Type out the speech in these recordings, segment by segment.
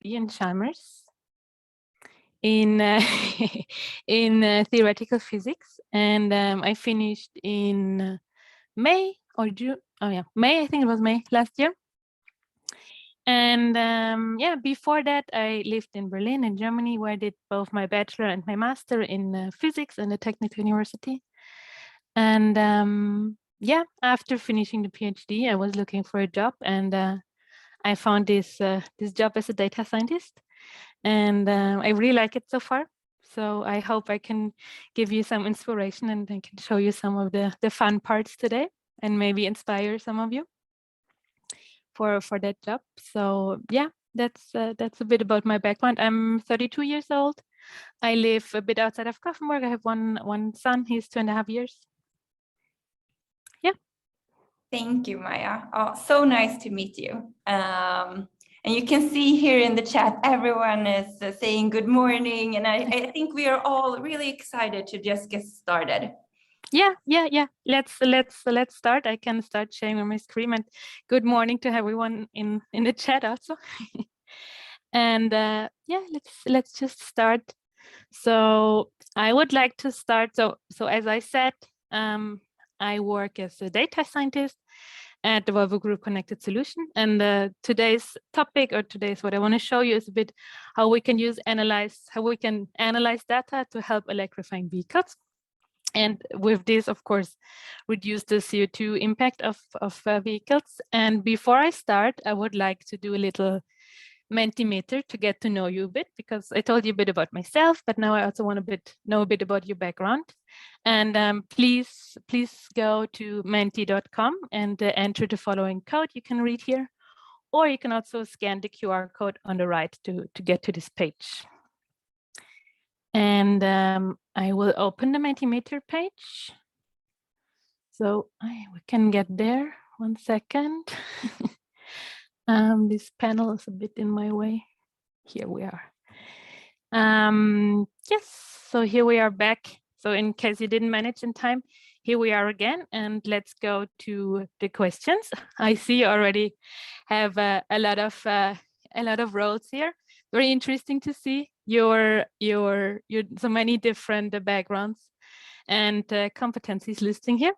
PhD in Chalmers in in theoretical physics, and I finished in May or June. Oh yeah, May. I think it was May last year. And yeah, before that, I lived in Berlin, in Germany, where I did both my bachelor and my master in physics in the Technical University. And yeah, after finishing the PhD, I was looking for a job, and I found this job as a data scientist, and I really like it so far. So I hope I can give you some inspiration, and I can show you some of the fun parts today, and maybe inspire some of you for that job. So yeah, that's a bit about my background. I'm 32 years old. I live a bit outside of Gothenburg. I have one son. He's 2.5 years. Yeah. Thank you, Maja. Oh, so nice to meet you. And you can see here in the chat, everyone is saying good morning, and I think we are all really excited to just get started. Yeah. Let's start. I can start sharing on my screen. And good morning to everyone in the chat also. And yeah, let's just start. So I would like to start. So as I said, I work as a data scientist at the Volvo Group Connected Solution. And today's topic, or today's what I want to show you, is a bit how we can analyze data to help electrifying vehicles. And with this, of course, reduce the CO2 impact of vehicles. And before I start, I would like to do a little Mentimeter to get to know you a bit, because I told you a bit about myself, but now I also want to know a bit about your background. And please go to menti.com and enter the following code you can read here, or you can also scan the QR code on the right to get to this page. And I will open the Mentimeter page. So we can get there. 1 second. This panel is a bit in my way. Here we are. Yes, so here we are back. So in case you didn't manage in time, here we are again, and let's go to the questions. I see you already have a lot of roles here. Very interesting to see your so many different backgrounds and competencies listing here.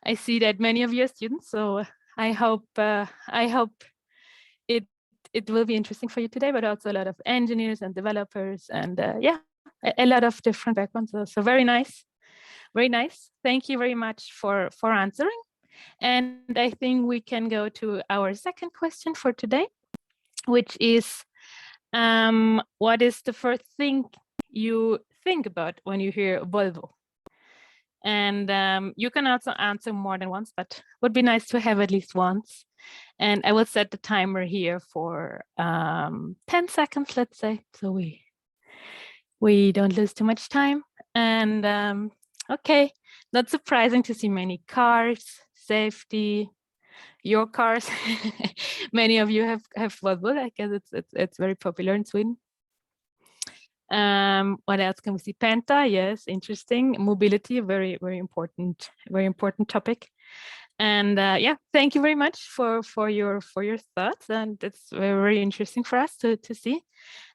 I see that many of you are students, so I hope it will be interesting for you today, but also a lot of engineers and developers, and yeah, a lot of different backgrounds. So very nice, very nice. Thank you very much for answering. And I think we can go to our second question for today, which is, what is the first thing you think about when you hear Volvo? And you can also answer more than once, but would be nice to have at least once. And I will set the timer here for 10 seconds, let's say, so we don't lose too much time. And okay, not surprising to see many cars, safety, your cars. Many of you have Volvo. I guess it's very popular in Sweden. What else can we see? Penta, yes, interesting. Mobility, very important topic. And yeah, thank you very much for your thoughts, and it's very interesting for us to see.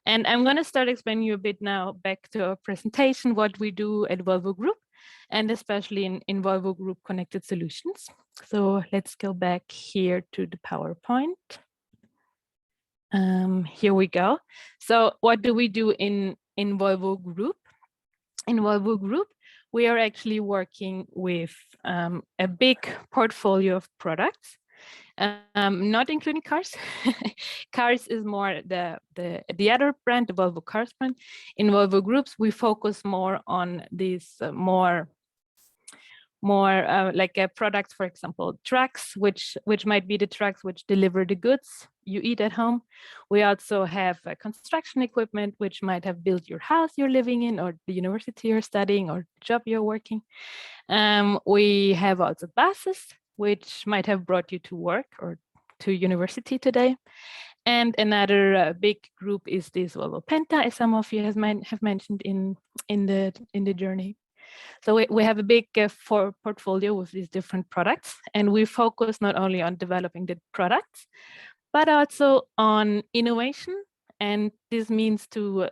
And I'm going to start explaining you a bit now, back to our presentation, what we do at Volvo Group, and especially in Volvo Group Connected Solutions. So let's go back here to the PowerPoint. Here we go. So what do we do in Volvo Group? In Volvo Group, we are actually working with a big portfolio of products, not including cars. Cars is more the other brand, the Volvo Cars brand. In Volvo Groups, we focus more on these more like products, for example, trucks, which might be the trucks which deliver the goods you eat at home. We also have construction equipment, which might have built your house you're living in, or the university you're studying, or the job you're working. We have also buses, which might have brought you to work or to university today. And another big group is this Volvo Penta, as some of you have mentioned in the journey. So we have a big portfolio with these different products, and we focus not only on developing the products, but also on innovation and this means to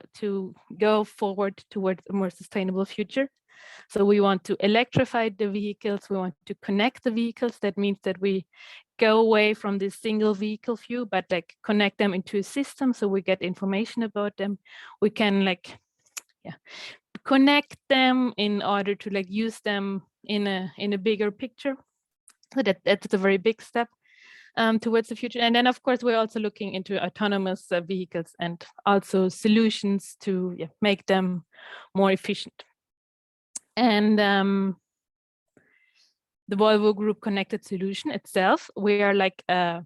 go forward towards a more sustainable future. So we want to electrify the vehicles, we want to connect the vehicles. That means that we go away from this single vehicle view, but like connect them into a system so we get information about them. We can like connect them in order to like use them in a bigger picture. So that's a very big step towards the future. And then of course we're also looking into autonomous vehicles and also solutions to make them more efficient. And the Volvo Group Connected Solution itself, we are like a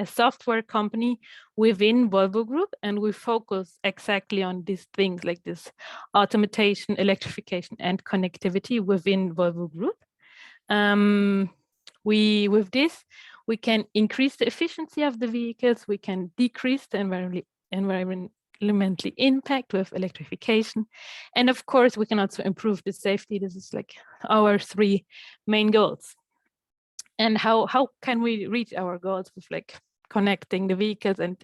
software company within Volvo Group, and we focus exactly on these things like this automation, electrification, and connectivity within Volvo Group. With this, we can increase the efficiency of the vehicles, we can decrease the environmental impact with electrification, and of course we can also improve the safety. This is like our 3 main goals. And how can we reach our goals with like connecting the vehicles and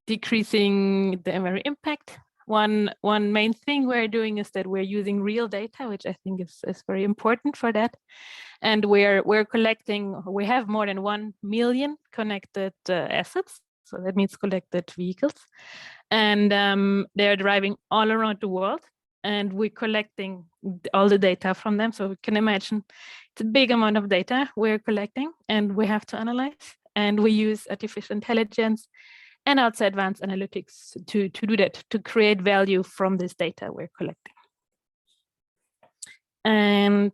decreasing the environmental impact? One main thing we're doing is that we're using real data, which I think is very important for that. And we're collecting, we have more than 1 million connected assets. So that means collected vehicles. And they're driving all around the world. And we're collecting all the data from them. So we can imagine it's a big amount of data we're collecting and we have to analyze. And we use artificial intelligence and also advanced analytics to do that, to create value from this data we're collecting. And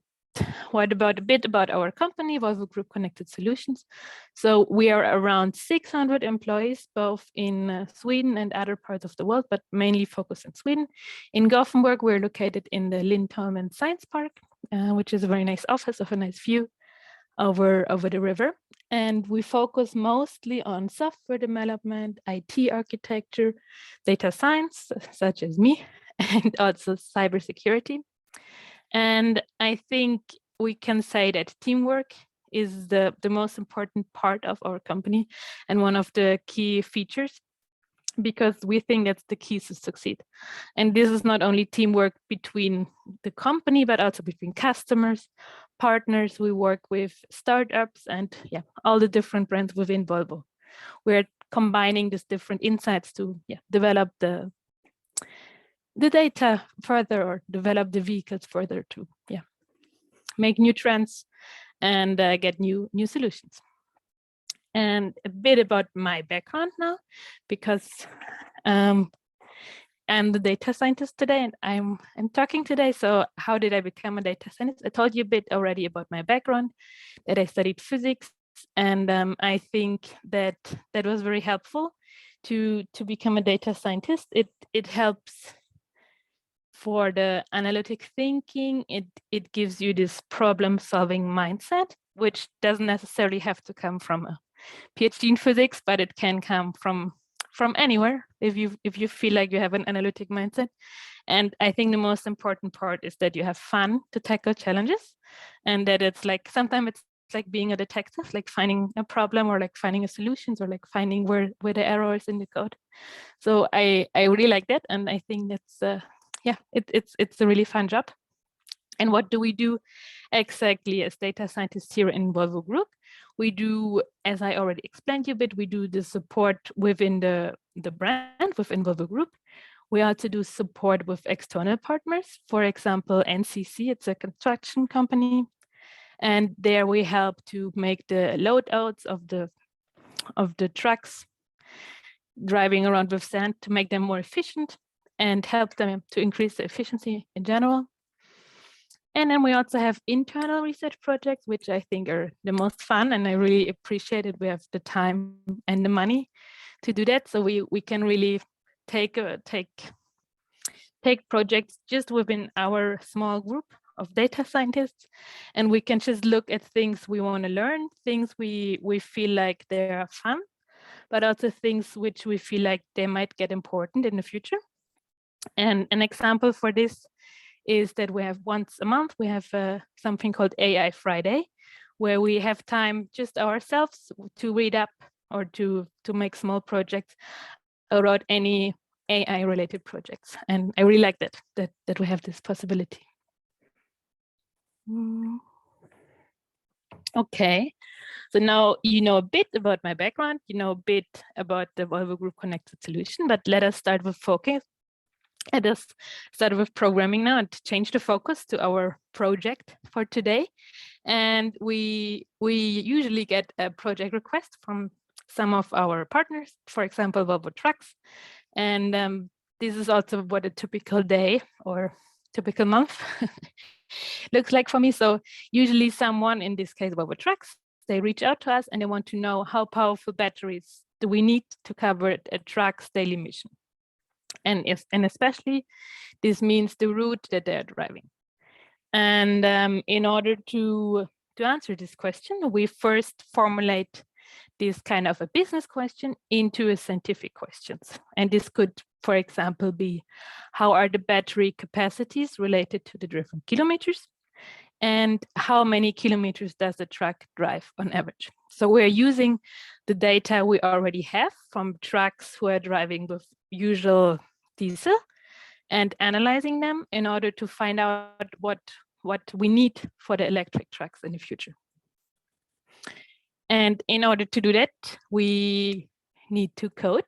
what about a bit about our company, Volvo Group Connected Solutions? So we are around 600 employees, both in Sweden and other parts of the world, but mainly focused in Sweden. In Gothenburg, we're located in the Lindholmen Science Park, which is a very nice office of a nice view over the river. And we focus mostly on software development, IT architecture, data science, such as me, and also cybersecurity. And I think we can say that teamwork is the most important part of our company and one of the key features, because we think that's the key to succeed. And this is not only teamwork between the company, but also between customers, partners. We work with startups and all the different brands within Volvo. We're combining these different insights to develop the data further, or develop the vehicles further to make new trends and get new solutions. And a bit about my background now, because I'm the data scientist today and I'm talking today. So how did I become a data scientist? I told you a bit already about my background, that I studied physics, and I think that was very helpful to become a data scientist. It helps for the analytic thinking. It gives you this problem-solving mindset, which doesn't necessarily have to come from a PhD in physics, but it can come from anywhere if you feel like you have an analytic mindset. And I think the most important part is that you have fun to tackle challenges, and that it's like sometimes it's like being a detective, like finding a problem or like finding a solution, or like finding where the error is in the code. So I really like that, and I think that's it's a really fun job. And what do we do exactly as data scientists here in Volvo Group? We do, as I already explained you a bit, we do the support within the brand, within Volvo Group. We also do support with external partners. For example, NCC, it's a construction company. And there we help to make the loadouts of the trucks driving around with sand, to make them more efficient and help them to increase the efficiency in general. And then we also have internal research projects, which I think are the most fun, and I really appreciate it. We have the time and the money to do that, so we can really take projects just within our small group of data scientists, and we can just look at things we want to learn, things we feel like they are fun, but also things which we feel like they might get important in the future. And an example for this is that we have once a month, we have something called AI Friday, where we have time just ourselves to read up or to make small projects about any AI related projects. And I really like that we have this possibility. Okay, so now you know a bit about my background, you know a bit about the Volvo Group Connected solution, but let us start with focus. Let us start with programming now and change the focus to our project for today. And we usually get a project request from some of our partners, for example, Volvo Trucks. And this is also what a typical day or typical month looks like for me. So usually someone, in this case, Volvo Trucks, they reach out to us and they want to know how powerful batteries do we need to cover a truck's daily mission. And especially this means the route that they're driving. And in order to answer this question, we first formulate this kind of a business question into a scientific questions. And this could, for example, be how are the battery capacities related to the driven kilometers? And how many kilometers does the truck drive on average? So we're using the data we already have from trucks who are driving with usual diesel and analyzing them in order to find out what we need for the electric trucks in the future. And in order to do that, we need to code.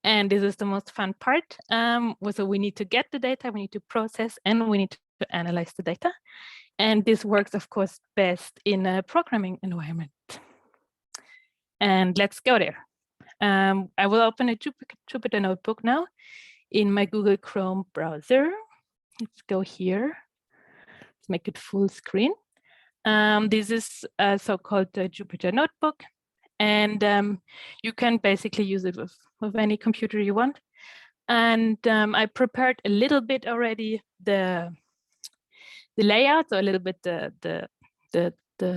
And this is the most fun part. So we need to get the data, we need to process, and we need to analyze the data. And this works, of course, best in a programming environment. And let's go there. I will open a Jupyter notebook now in my Google Chrome browser. Let's go here. Let's make it full screen. This is a so-called Jupyter notebook. And you can basically use it with any computer you want. And I prepared a little bit already the layout, or a little bit the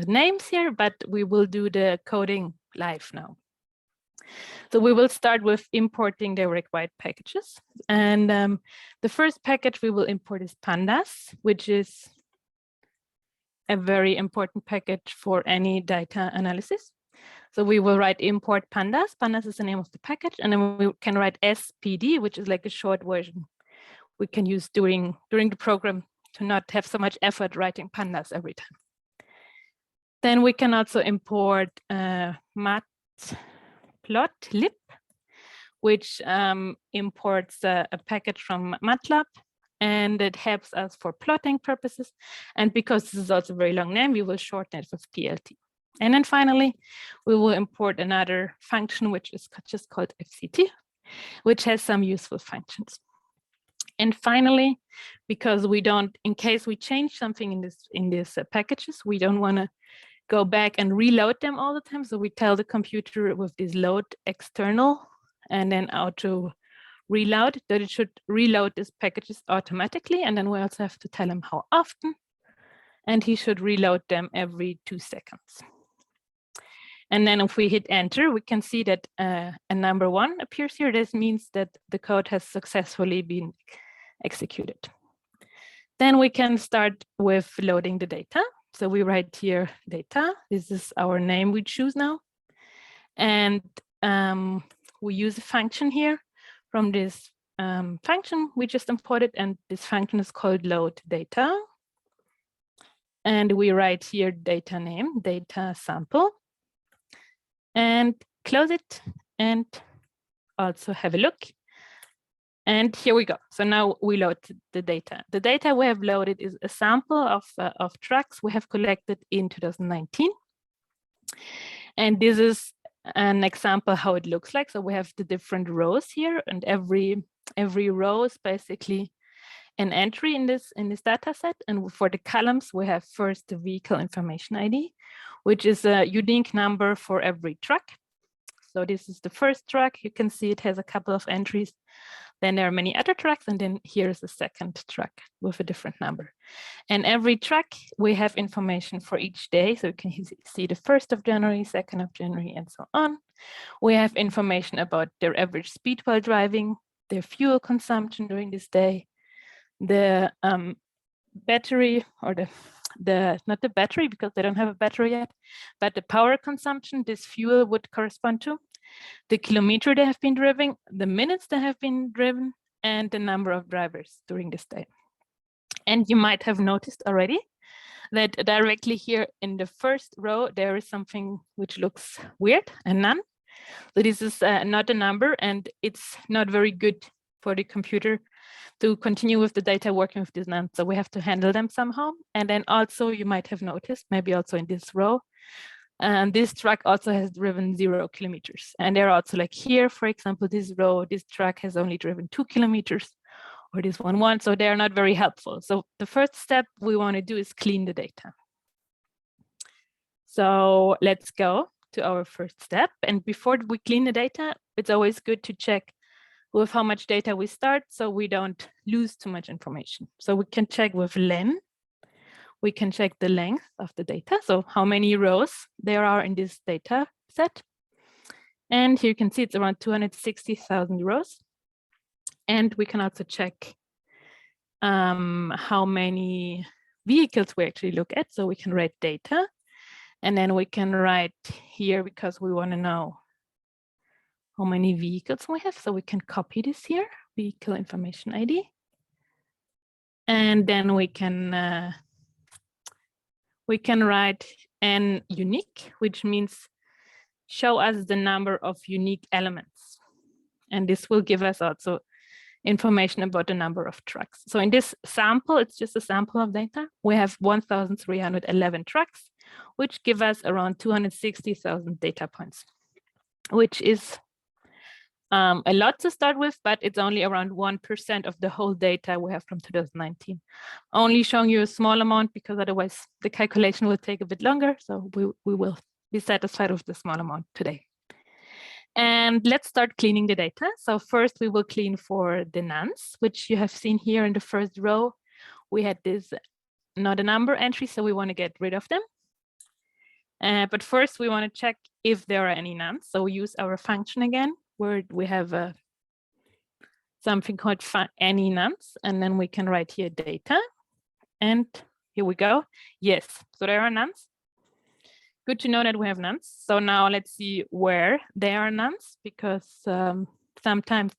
names here, but we will do the coding live now. So we will start with importing the required packages. And the first package we will import is pandas, which is a very important package for any data analysis. So we will write import pandas. Pandas is the name of the package. And then we can write SPD, which is like a short version we can use during the program to not have so much effort writing pandas every time. Then we can also import matplotlib, which imports a package from MATLAB, and it helps us for plotting purposes. And because this is also a very long name, we will shorten it with PLT. And then finally, we will import another function, which is just called FCT, which has some useful functions. And finally, because we don't, in case we change something in these packages, we don't want to go back and reload them all the time. So we tell the computer with this load external and then auto reload that it should reload these packages automatically. And then we also have to tell him how often, and he should reload them every 2 seconds. And then if we hit enter, we can see that a number 1 appears here. This means that the code has successfully been executed. Then we can start with loading the data. So we write here data. This is our name we choose now. And we use a function here from this function we just imported. And this function is called load data. And we write here data name, data sample. And close it and also have a look. And here we go. So now we load the data. The data we have loaded is a sample of trucks we have collected in 2019. And this is an example how it looks like. So we have the different rows here, and every row is basically an entry in this data set. And for the columns, we have first the vehicle information ID, which is a unique number for every truck. So this is the first truck. You can see it has a couple of entries. Then there are many other trucks, and then here's the second truck with a different number. And every truck, we have information for each day. So you can see the 1st of January, 2nd of January, and so on. We have information about their average speed while driving, their fuel consumption during this day, the battery, or not the battery because they don't have a battery yet, but the power consumption this fuel would correspond to, the kilometer they have been driven, the minutes they have been driven, and the number of drivers during this day. And you might have noticed already that directly here in the first row, there is something which looks weird, a none. So this is not a number, and it's not very good for the computer to continue with the data working with this none. So we have to handle them somehow. And then also you might have noticed, maybe also in this row, and this truck also has driven 0 kilometers. And they're also like here, for example, this row, this truck has only driven 2 kilometers, or this one. So they are not very helpful. So the first step we want to do is clean the data. So let's go to our first step. And before we clean the data, it's always good to check with how much data we start so we don't lose too much information. So we can check with len. We can check the length of the data, so how many rows there are in this data set. And here you can see it's around 260,000 rows. And we can also check how many vehicles we actually look at. So we can write data, and then we can write here because we want to know how many vehicles we have. So we can copy this here, vehicle information ID. And then we can write n unique, which means show us the number of unique elements. And this will give us also information about the number of trucks. So in this sample, it's just a sample of data. We have 1,311 trucks, which give us around 260,000 data points, which is a lot to start with, but it's only around 1% of the whole data we have from 2019. Only showing you a small amount because otherwise the calculation will take a bit longer. So we will be satisfied with the small amount today. And let's start cleaning the data. So first we will clean for the nones, which you have seen here in the first row. We had this not a number entry, so we want to get rid of them. But first we want to check if there are any nones. So we use our function again, where we have something called any nones, and then we can write here data. And here we go. Yes, so there are nones. Good to know that we have nones. So now let's see where there are nones, because sometimes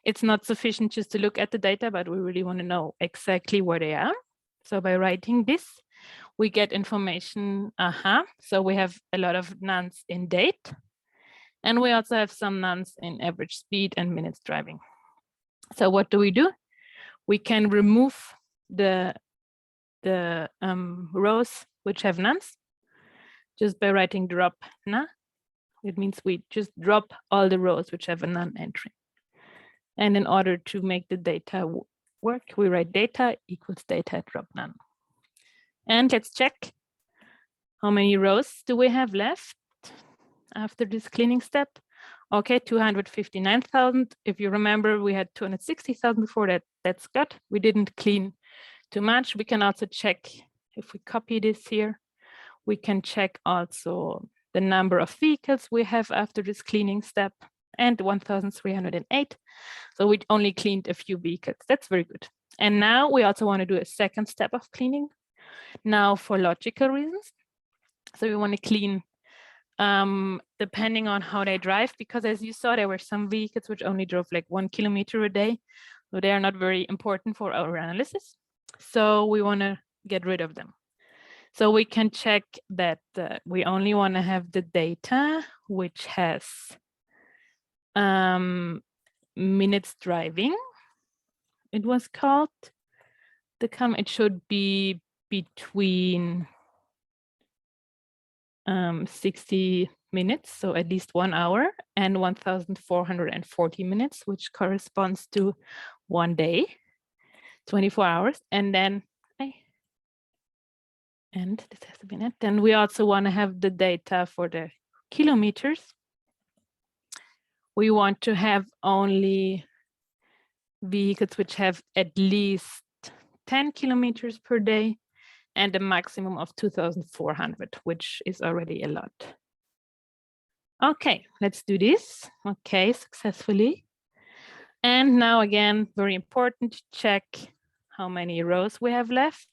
it's not sufficient just to look at the data, but we really want to know exactly where they are. So by writing this, we get information. So we have a lot of nones in date. And we also have some nones in average speed and minutes driving. So what do? We can remove the rows which have nones just by writing drop na. It means we just drop all the rows which have a none entry. And in order to make the data work, we write data equals data drop none. And let's check how many rows do we have left after this cleaning step. Okay, 259,000. If you remember, we had 260,000 before that. That's good. We didn't clean too much. We can also check if we copy this here. We can check also the number of vehicles we have after this cleaning step, and 1,308. So we only cleaned a few vehicles. That's very good. And now we also want to do a second step of cleaning, now for logical reasons. So we want to clean depending on how they drive, because as you saw, there were some vehicles which only drove like 1 kilometer a day. So they are not very important for our analysis. So we want to get rid of them. So we can check that we only want to have the data which has minutes driving. It was called. It should be between 60 minutes, so at least 1 hour, and 1,440 minutes, which corresponds to 1 day, 24 hours. And then this has to be it. Then we also want to have the data for the kilometers. We want to have only vehicles which have at least 10 kilometers per day and a maximum of 2,400, which is already a lot. Okay, let's do this. Okay, successfully. And now again, very important to check how many rows we have left.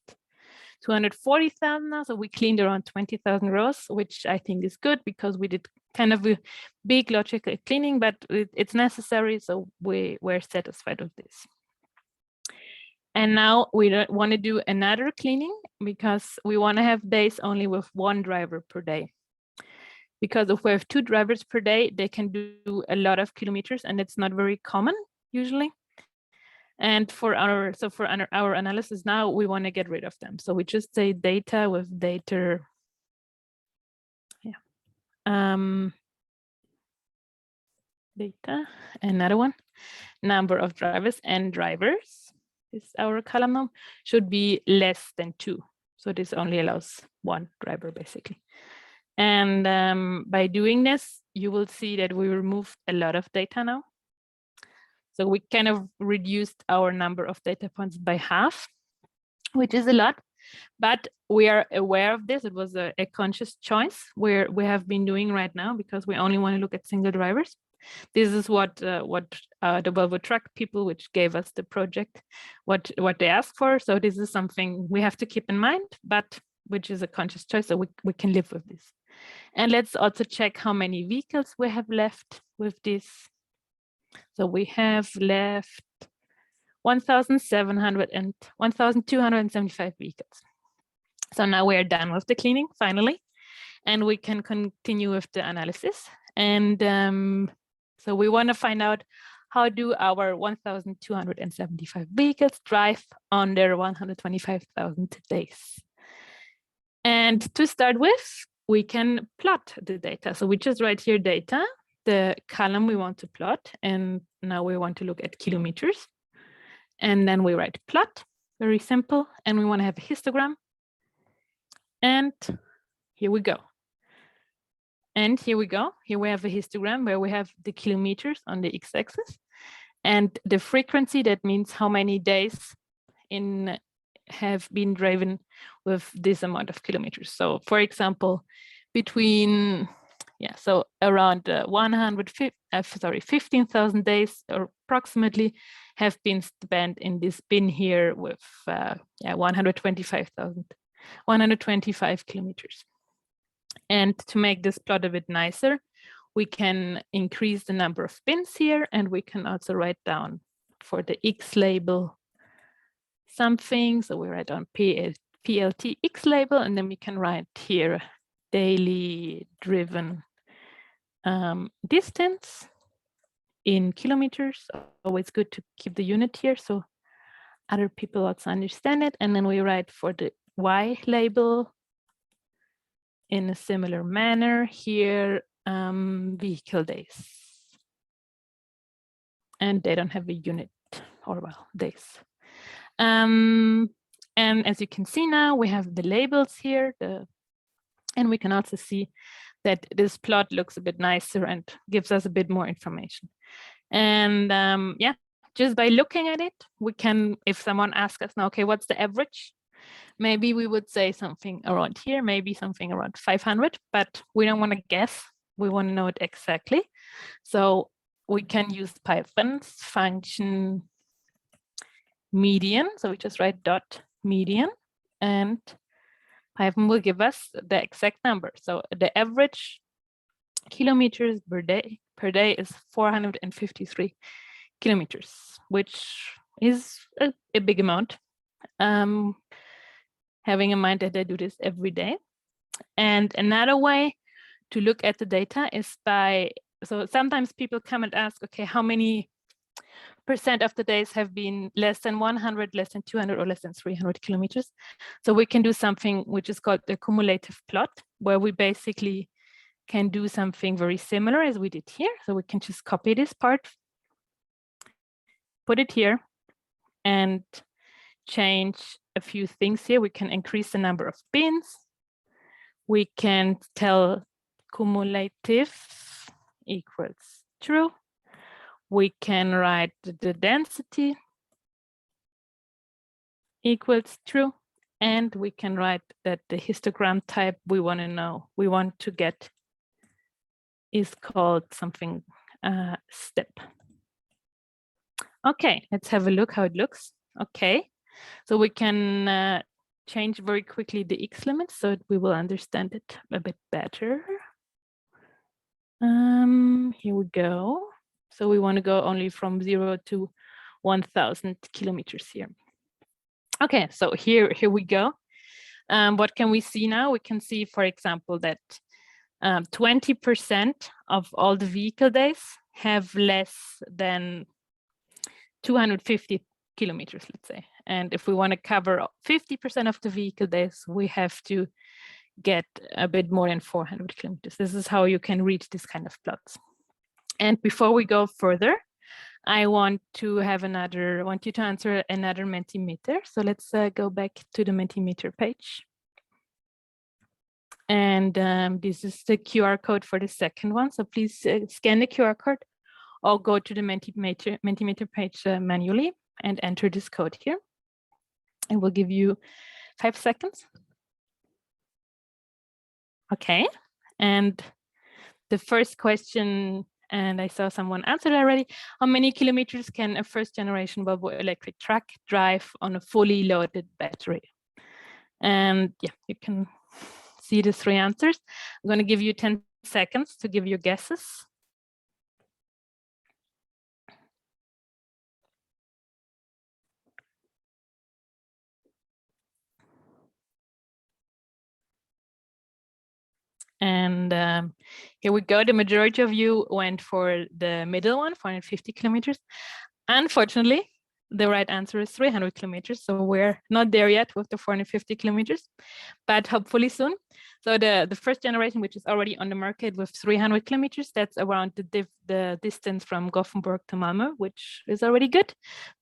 240,000 now. So we cleaned around 20,000 rows, which I think is good because we did kind of a big logical cleaning, but it's necessary. So we're satisfied with this. And now we don't want to do another cleaning because we want to have days only with one driver per day. Because if we have 2 drivers per day, they can do a lot of kilometers, and it's not very common usually. And for our analysis now, we want to get rid of them. So we just say data with data. Yeah. Data, another one, number of drivers and drivers is our column now, should be less than 2. So this only allows 1 driver basically. And by doing this, you will see that we removed a lot of data now. So we kind of reduced our number of data points by half, which is a lot, but we are aware of this. It was a conscious choice where we have been doing right now because we only want to look at single drivers. This is what the Volvo truck people, which gave us the project, what they asked for. So this is something we have to keep in mind, but which is a conscious choice, so we can live with this. And let's also check how many vehicles we have left with this. So we have left 1,275 vehicles. So now we are done with the cleaning finally, and we can continue with the analysis. And so we want to find out how do our 1,275 vehicles drive on their 125,000 days. And to start with, we can plot the data. So we just write here data, the column we want to plot, and now we want to look at kilometers. And then we write plot, very simple, and we want to have a histogram. And here we go. And here we go. Here we have a histogram where we have the kilometers on the x-axis and the frequency. That means how many days have been driven with this amount of kilometers. So for example, between, so around 15,000 days or approximately have been spent in this bin here with 125 kilometers. And to make this plot a bit nicer, we can increase the number of bins here, and we can also write down for the X label something. So we write on PLT X label, and then we can write here daily driven distance in kilometers. Always good to keep the unit here so other people also understand it. And then we write for the Y label in a similar manner here, vehicle days. And they don't have a unit, or well, days. And as you can see now, we have the labels here, and we can also see that this plot looks a bit nicer and gives us a bit more information. And just by looking at it, we can, if someone asks us now, okay, what's the average? Maybe we would say something around here, maybe something around 500, but we don't want to guess. We want to know it exactly. So we can use Python's function median. So we just write dot median, and Python will give us the exact number. So the average kilometers per day is 453 kilometers, which is a big amount. Having in mind that I do this every day. And another way to look at the data is so sometimes people come and ask, okay, how many % of the days have been less than 100, less than 200, or less than 300 kilometers? So we can do something which is called the cumulative plot, where we basically can do something very similar as we did here. So we can just copy this part, put it here, and change a few things here. We can increase the number of bins. We can tell cumulative equals true. We can write the density equals true. And we can write that the histogram type we want to get is called something step. Okay, let's have a look how it looks. Okay. So we can change very quickly the X limits so we will understand it a bit better. Here we go. So we want to go only from 0 to 1,000 kilometers here. Okay, so here we go. What can we see now? We can see, for example, that 20% of all the vehicle days have less than 250 kilometers, let's say. And if we want to cover 50% of the vehicle days, we have to get a bit more than 400 kilometers. This is how you can reach this kind of plots. And before we go further, I want you to answer another Mentimeter. So let's go back to the Mentimeter page. And this is the QR code for the second one. So please scan the QR code or go to the Mentimeter page manually and enter this code here. I will give you 5 seconds. Okay, and the first question, and I saw someone answered already, how many kilometers can a first generation Volvo electric truck drive on a fully loaded battery? And yeah, you can see the 3 answers. I'm going to give you 10 seconds to give your guesses. And here we go. The majority of you went for the middle one, 450 kilometers. Unfortunately, the right answer is 300 kilometers. So we're not there yet with the 450 kilometers, but hopefully soon. So the first generation, which is already on the market with 300 kilometers, that's around the distance from Gothenburg to Malmö, which is already good.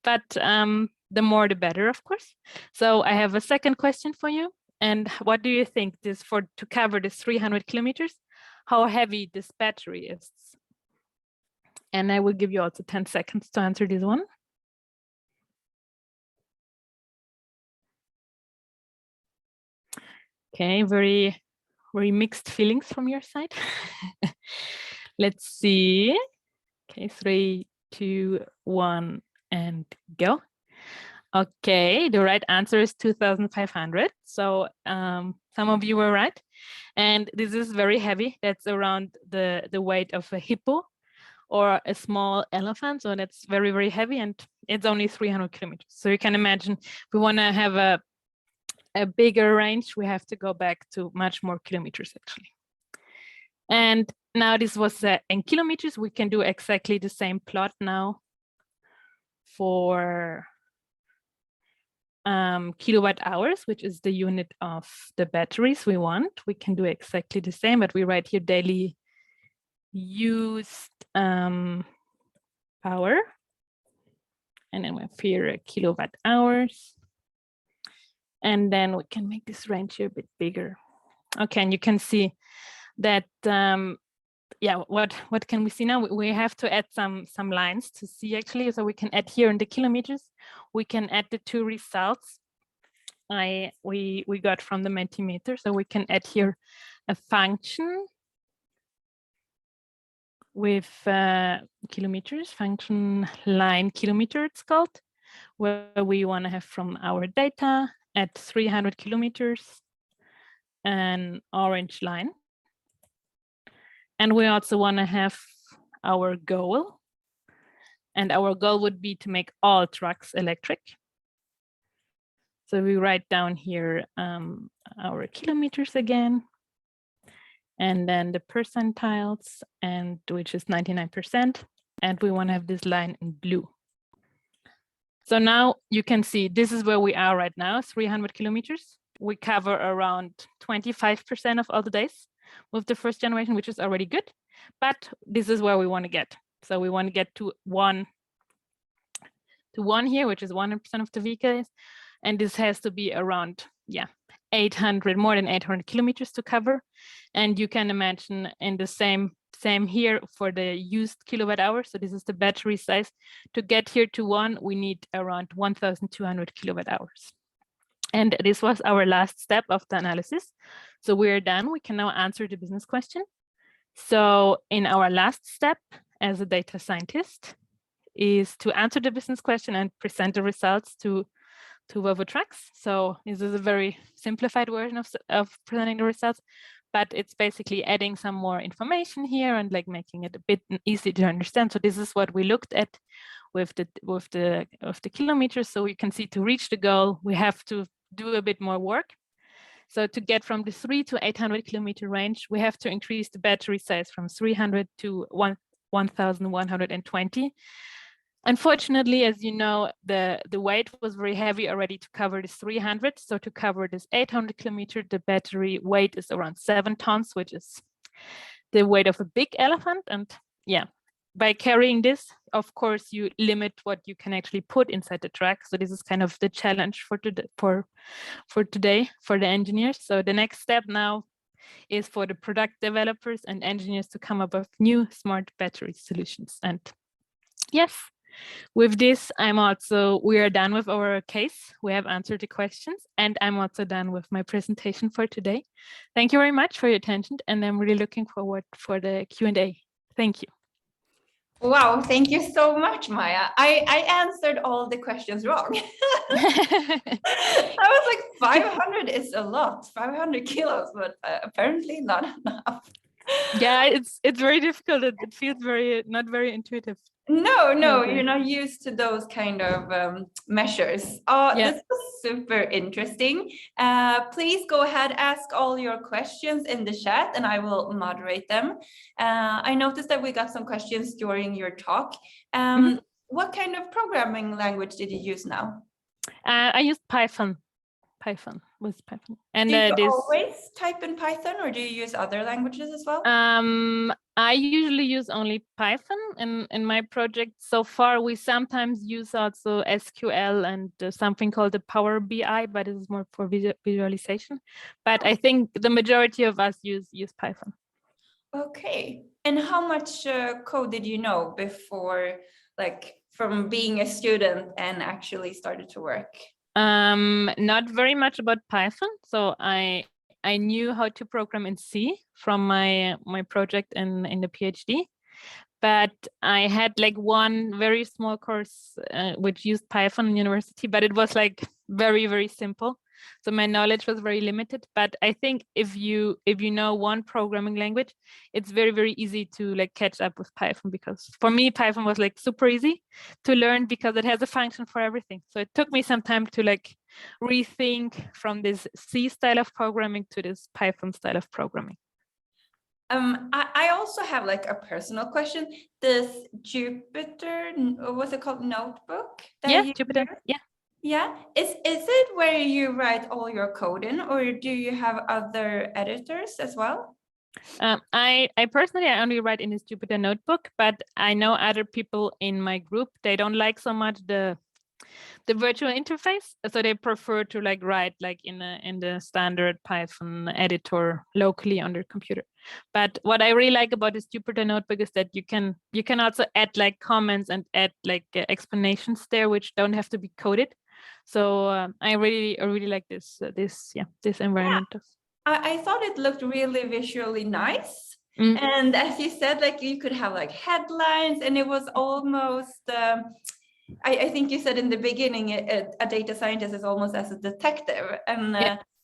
But the more, the better, of course. So I have a second question for you. And what do you think to cover this 300 kilometers, how heavy this battery is? And I will give you also 10 seconds to answer this one. Okay, very mixed feelings from your side. Let's see. Okay, 3, 2, 1, and go. Okay, the right answer is 2,500. So some of you were right. And this is very heavy. That's around the weight of a hippo or a small elephant. So that's very, very heavy. And it's only 300 kilometers. So you can imagine if we want to have a bigger range, we have to go back to much more kilometers, actually. And now this was in kilometers. We can do exactly the same plot now for kilowatt hours, which is the unit of the batteries we want. We can do exactly the same, but we write here daily used power. And then we have here kilowatt hours. And then we can make this range here a bit bigger. Okay, and you can see that, yeah, what can we see now? We have to add some lines to see, actually. So we can add here in the kilometers. We can add the 2 results we got from the Mentimeter. So we can add here a function with kilometers, function line kilometer it's called, where we want to have from our data at 300 kilometers an orange line. And we also want to have our goal. And our goal would be to make all trucks electric. So we write down here our kilometers again, and then the percentiles, and which is 99%. And we want to have this line in blue. So now you can see this is where we are right now, 300 kilometers. We cover around 25% of all the days with the first generation, which is already good. But this is where we want to get. So we want to get to one here, which is 100% of the vehicles. And this has to be around, yeah, 800, more than 800 kilometers to cover. And you can imagine in the same here for the used kilowatt hour. So this is the battery size. To get here to 1, we need around 1,200 kilowatt hours. And this was our last step of the analysis. So we're done. We can now answer the business question. So in our last step as a data scientist is to answer the business question and present the results to to Volvo trucks. So this is a very simplified version of presenting the results, but it's basically adding some more information here and like making it a bit easy to understand. So this is what we looked at with the kilometers. So you can see to reach the goal, we have to do a bit more work. So to get from the 3 to 800 kilometer range, we have to increase the battery size from 300 to 1,120. Unfortunately, as you know, the weight was very heavy already to cover this 300. So to cover this 800 kilometer, the battery weight is around 7 tons, which is the weight of a big elephant. And yeah, by carrying this, of course, you limit what you can actually put inside the truck. So this is kind of the challenge for today for the engineers. So the next step now is for the product developers and engineers to come up with new smart battery solutions. And yes, with this, we are done with our case. We have answered the questions, and I'm also done with my presentation for today. Thank you very much for your attention, and I'm really looking forward for the Q&A. Thank you. Wow, thank you so much, Maja. I answered all the questions wrong. I was like, 500 is a lot, 500 kilos, but apparently not enough. Yeah, it's very difficult. It feels not very intuitive. No, you're not used to those kind of measures. Oh, yeah. This was super interesting. Please go ahead, ask all your questions in the chat and I will moderate them. I noticed that we got some questions during your talk. What kind of programming language did you use now? I used Python. And do you always type in Python or do you use other languages as well? I usually use only Python in my project. So far, we sometimes use also SQL and something called the Power BI, but it is more for visualization. But I think the majority of us use Python. Okay. And how much code did you know before, like from being a student and actually started to work? Not very much about Python. So I knew how to program in C from my project in the PhD, but I had like one very small course which used Python in university, but it was like very, very simple. So my knowledge was very limited. But I think if you know one programming language, it's very, very easy to like catch up with Python, because for me, Python was like super easy to learn because it has a function for everything. So it took me some time to like rethink from this C style of programming to this Python style of programming. I also have like a personal question. This Jupyter, what's it called, notebook? Yeah, Jupyter. Yeah. Yeah. Is it where you write all your code in, or do you have other editors as well? I personally, I only write in this Jupyter notebook, but I know other people in my group, they don't like so much the virtual interface, so they prefer to like write like in the standard Python editor locally on their computer. But what I really like about this Jupyter notebook is that you can also add like comments and add like explanations there, which don't have to be coded. So I really like this environment. Yeah. I thought it looked really visually nice. And as you said, like you could have like headlines, and it was almost I think you said in the beginning a data scientist is almost as a detective, and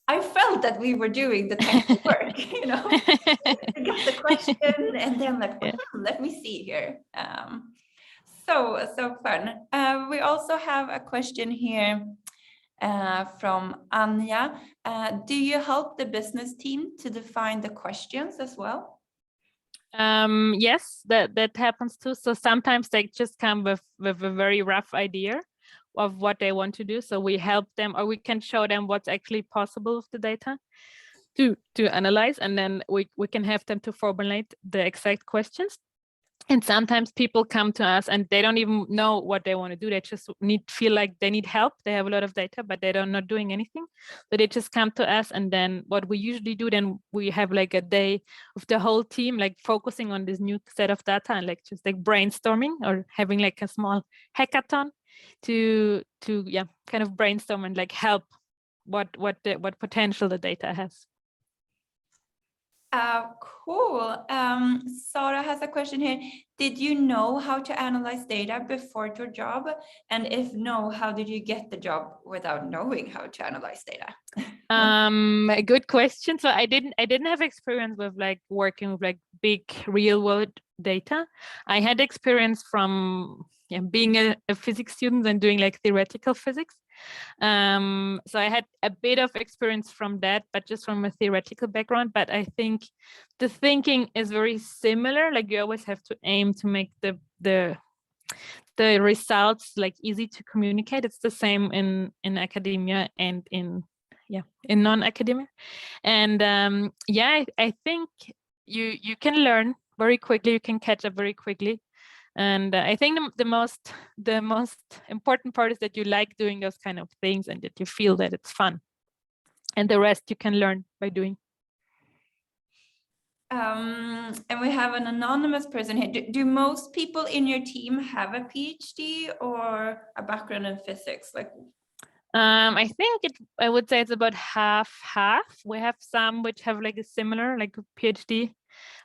I felt that we were doing detective work, you know. I got the question and then like, let me see here. So fun. We also have a question here from Anya. Do you help the business team to define the questions as well? Yes, that happens too. So sometimes they just come with a very rough idea of what they want to do. So we help them, or we can show them what's actually possible with the data to analyze, and then we can have them to formulate the exact questions. And sometimes people come to us and they don't even know what they want to do. They just feel like they need help. They have a lot of data, but they're not doing anything. So they just come to us. And then what we usually do, then we have like a day of the whole team, like focusing on this new set of data and like just like brainstorming or having like a small hackathon to kind of brainstorm and like help what potential the data has. Cool. Sarah has has a question here. Did you know how to analyze data before your job? And if no, how did you get the job without knowing how to analyze data? A good question. So I didn't have experience with like working with like big real world data. I had experience from being a physics student and doing like theoretical physics. So I had a bit of experience from that, but just from a theoretical background. But I think the thinking is very similar. Like you always have to aim to make the results like easy to communicate. It's the same in academia and in non-academia. And I think you can learn very quickly. You can catch up very quickly. And I think the most important part is that you like doing those kind of things and that you feel that it's fun. And the rest you can learn by doing. And we have an anonymous person here. Do most people in your team have a PhD or a background in physics? Like, I think I would say it's about half. We have some which have like a similar, like a PhD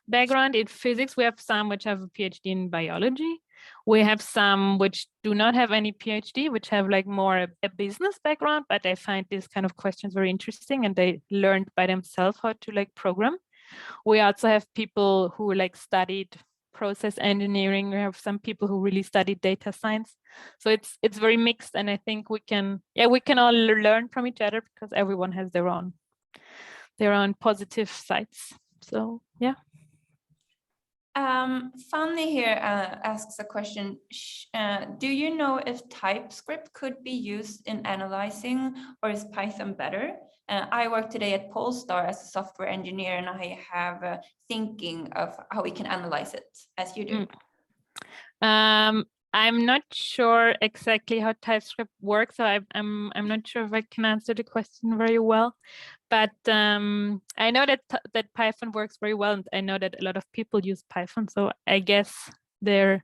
background in physics. We have some which have a PhD in biology. We have some which do not have any PhD, which have like more a business background, but I find these kind of questions very interesting and they learned by themselves how to like program. We also have people who like studied process engineering. We have some people who really studied data science. So it's very mixed, and I think we can all learn from each other because everyone has their own positive sides. So yeah. Fanny here asks a question. Do you know if TypeScript could be used in analyzing, or is Python better? I work today at Polestar as a software engineer, and I have thinking of how we can analyze it as you do. I'm not sure exactly how TypeScript works, so I'm not sure if I can answer the question very well. But I know that Python works very well, and I know that a lot of people use Python. So I guess there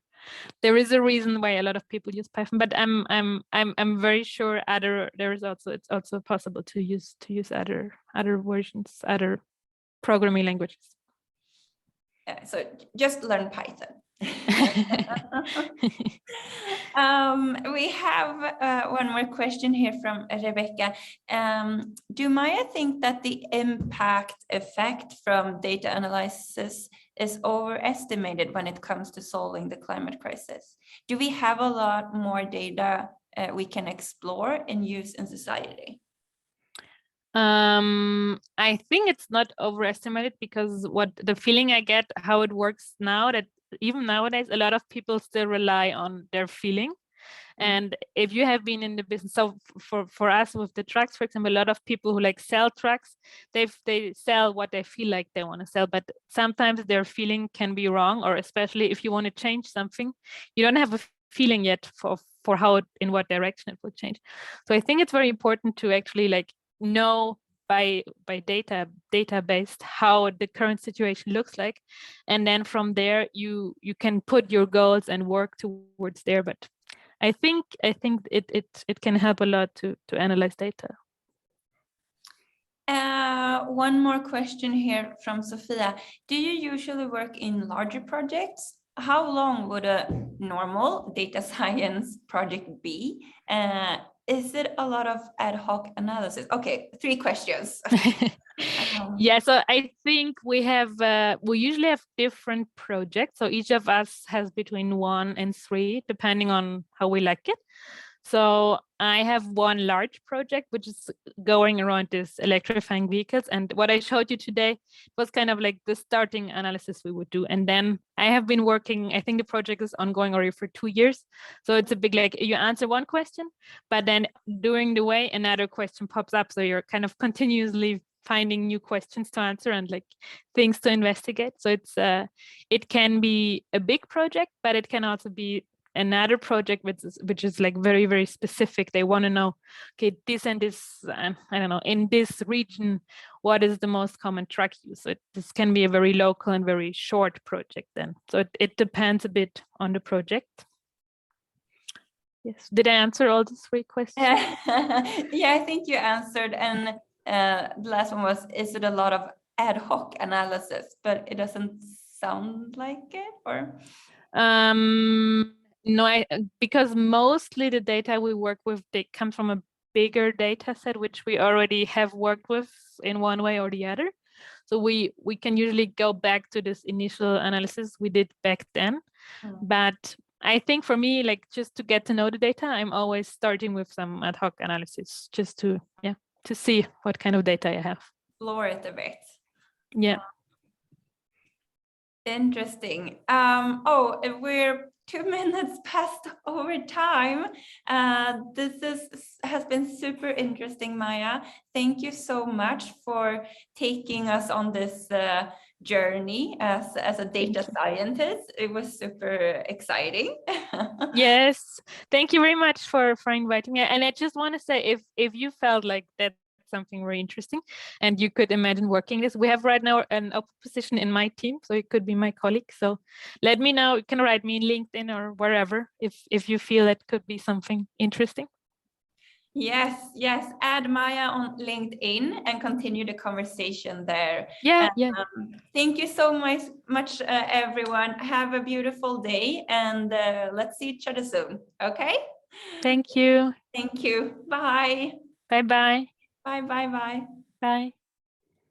is a reason why a lot of people use Python. But I'm very sure it's also possible to use other versions, other programming languages. So just learn Python. We have one more question here from Rebecca. Do Maja think that the impact effect from data analysis is overestimated when it comes to solving the climate crisis? Do we have a lot more data we can explore and use in society? I think it's not overestimated, because what the feeling I get how it works now, that even nowadays a lot of people still rely on their feeling. And if you have been in the business, so for us with the trucks, for example, a lot of people who like sell trucks, they sell what they feel like they want to sell, but sometimes their feeling can be wrong, or especially if you want to change something, you don't have a feeling yet for how in what direction it will change. So I think it's very important to actually like know by data based how the current situation looks like, and then from there you can put your goals and work towards there. But I think it can help a lot to analyze data. One more question here from Sophia. Do you usually work in larger projects? How long would a normal data science project be? Is it a lot of ad hoc analysis? Okay, 3 questions. Yeah, so I think we usually have different projects. So each of us has between 1 and 3, depending on how we like it. So I have one large project, which is going around this electrifying vehicles. And what I showed you today was kind of like the starting analysis we would do. And then I have been working, I think the project is ongoing already for 2 years. So it's a big, like you answer one question, but then during the way, another question pops up. So you're kind of continuously finding new questions to answer and like things to investigate. So it can be a big project, but it can also be another project which is like very, very specific. They want to know, okay, this and this, I don't know, in this region, what is the most common truck use? So this can be a very local and very short project then. So it depends a bit on the project. Yes, did I answer all the 3 questions? Yeah, I think you answered. And the last one was, is it a lot of ad hoc analysis? But it doesn't sound like it, or? No, because mostly the data we work with, they come from a bigger data set, which we already have worked with in one way or the other. So we can usually go back to this initial analysis we did back then. But I think for me, like just to get to know the data, I'm always starting with some ad hoc analysis just to see what kind of data I have. Explore it a bit. Yeah. Interesting. We're 2 minutes past over time. This has been super interesting, Maja. Thank you so much for taking us on this journey as a data scientist. It was super exciting. Yes, thank you very much for inviting me. And I just want to say, if you felt like that's something very interesting and you could imagine working this, we have right now an open position in my team, so it could be my colleague. So let me know. You can write me in LinkedIn or wherever if you feel that could be something interesting. Yes. Add Maja on LinkedIn and continue the conversation there. Yeah. Thank you so much, everyone. Have a beautiful day, and let's see each other soon. Okay? Thank you. Thank you. Bye. Bye-bye. Bye. Bye.